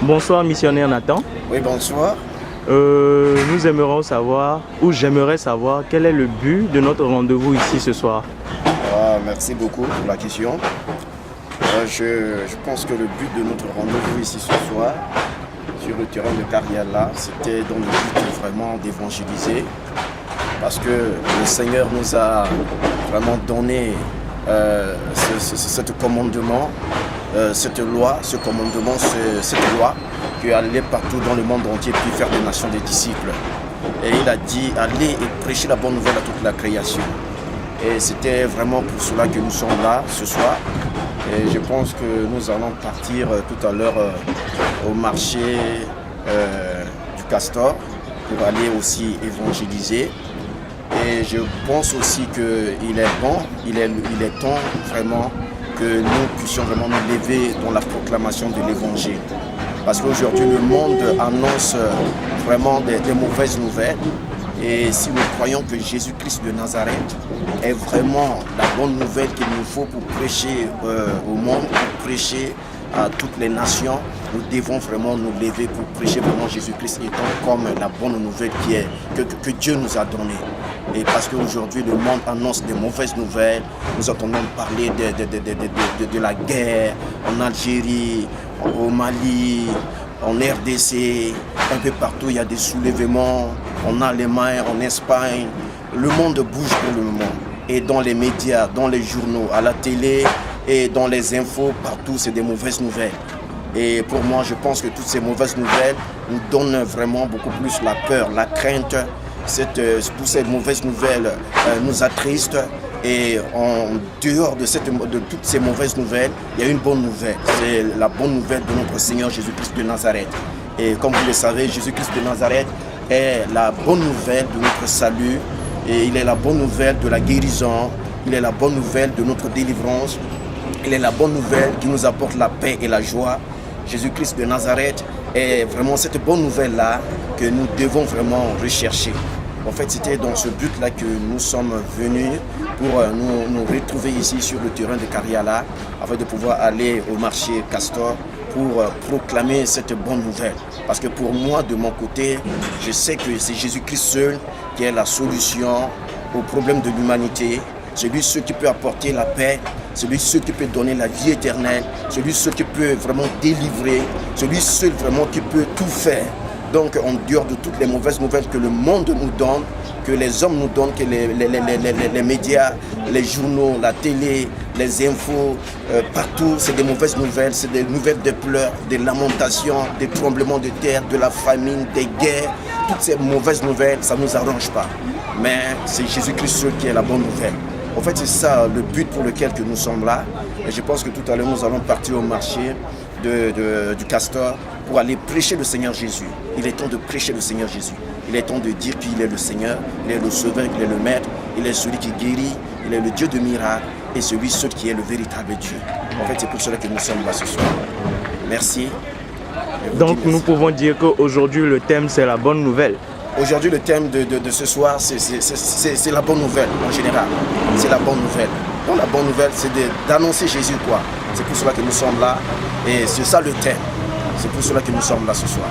Bonsoir, missionnaire Nathan. Oui, bonsoir. Nous aimerions savoir, ou j'aimerais savoir, quel est le but de notre rendez-vous ici ce soir. Merci beaucoup pour la question. Je pense que le but de notre rendez-vous ici ce soir, sur le terrain de Kariala, c'était dans le but vraiment d'évangéliser. Parce que le Seigneur nous a vraiment donné ce commandement, cette loi, ce commandement, cette loi, qu'aller partout dans le monde entier puis faire des nations des disciples. Et il a dit, allez et prêcher la bonne nouvelle à toute la création. Et c'était vraiment pour cela que nous sommes là ce soir. Et je pense que nous allons partir tout à l'heure au marché du Castor pour aller aussi évangéliser. Et je pense aussi qu'il est bon, il est temps vraiment que nous puissions vraiment nous lever dans la proclamation de l'évangile. Parce qu'aujourd'hui, le monde annonce vraiment des mauvaises nouvelles. Et si nous croyons que Jésus-Christ de Nazareth est vraiment la bonne nouvelle qu'il nous faut pour prêcher au monde, pour prêcher à toutes les nations, nous devons vraiment nous lever pour prêcher vraiment Jésus-Christ étant comme la bonne nouvelle que Dieu nous a donnée. Et parce qu'aujourd'hui, le monde annonce des mauvaises nouvelles. Nous entendons parler de la guerre en Algérie, au Mali, en RDC, un peu partout il y a des soulèvements, en Allemagne, en Espagne. Le monde bouge pour le moment. Et dans les médias, dans les journaux, à la télé et dans les infos, partout c'est des mauvaises nouvelles. Et pour moi, je pense que toutes ces mauvaises nouvelles nous donnent vraiment beaucoup plus la peur, la crainte. Toutes ces mauvaises nouvelles nous attristent. Et en dehors de toutes ces mauvaises nouvelles, il y a une bonne nouvelle. C'est la bonne nouvelle de notre Seigneur Jésus-Christ de Nazareth. Et comme vous le savez, Jésus-Christ de Nazareth est la bonne nouvelle de notre salut. Et il est la bonne nouvelle de la guérison. Il est la bonne nouvelle de notre délivrance. Il est la bonne nouvelle qui nous apporte la paix et la joie. Jésus-Christ de Nazareth est vraiment cette bonne nouvelle-là que nous devons vraiment rechercher. En fait, c'était dans ce but-là que nous sommes venus pour nous retrouver ici sur le terrain de Kariala afin de pouvoir aller au marché Castor pour proclamer cette bonne nouvelle. Parce que pour moi, de mon côté, je sais que c'est Jésus-Christ seul qui est la solution aux problèmes de l'humanité. Celui seul qui peut apporter la paix, celui seul qui peut donner la vie éternelle, celui seul qui peut vraiment délivrer, celui seul vraiment qui peut tout faire. Donc en dehors de toutes les mauvaises nouvelles que le monde nous donne, que les hommes nous donnent, que les médias, les journaux, la télé, les infos, partout, c'est des mauvaises nouvelles, c'est des nouvelles de pleurs, des lamentations, des tremblements de terre, de la famine, des guerres. Toutes ces mauvaises nouvelles, ça ne nous arrange pas. Mais c'est Jésus-Christ seul qui est la bonne nouvelle. En fait, c'est ça le but pour lequel que nous sommes là. Et je pense que tout à l'heure, nous allons partir au marché du Castor pour aller prêcher le Seigneur Jésus. Il est temps de prêcher le Seigneur Jésus. Il est temps de dire qu'il est le Seigneur, il est le Sauveur, il est le Maître, il est celui qui guérit, il est le Dieu de miracles et celui seul qui est le véritable Dieu. En fait, c'est pour cela que nous sommes là ce soir. Merci. Donc nous pouvons dire qu'aujourd'hui le thème c'est la bonne nouvelle. Aujourd'hui le thème de ce soir c'est la bonne nouvelle en général. C'est la bonne nouvelle. Donc la bonne nouvelle c'est d'annoncer Jésus quoi. C'est pour cela que nous sommes là et c'est ça le thème. C'est pour cela que nous sommes là ce soir.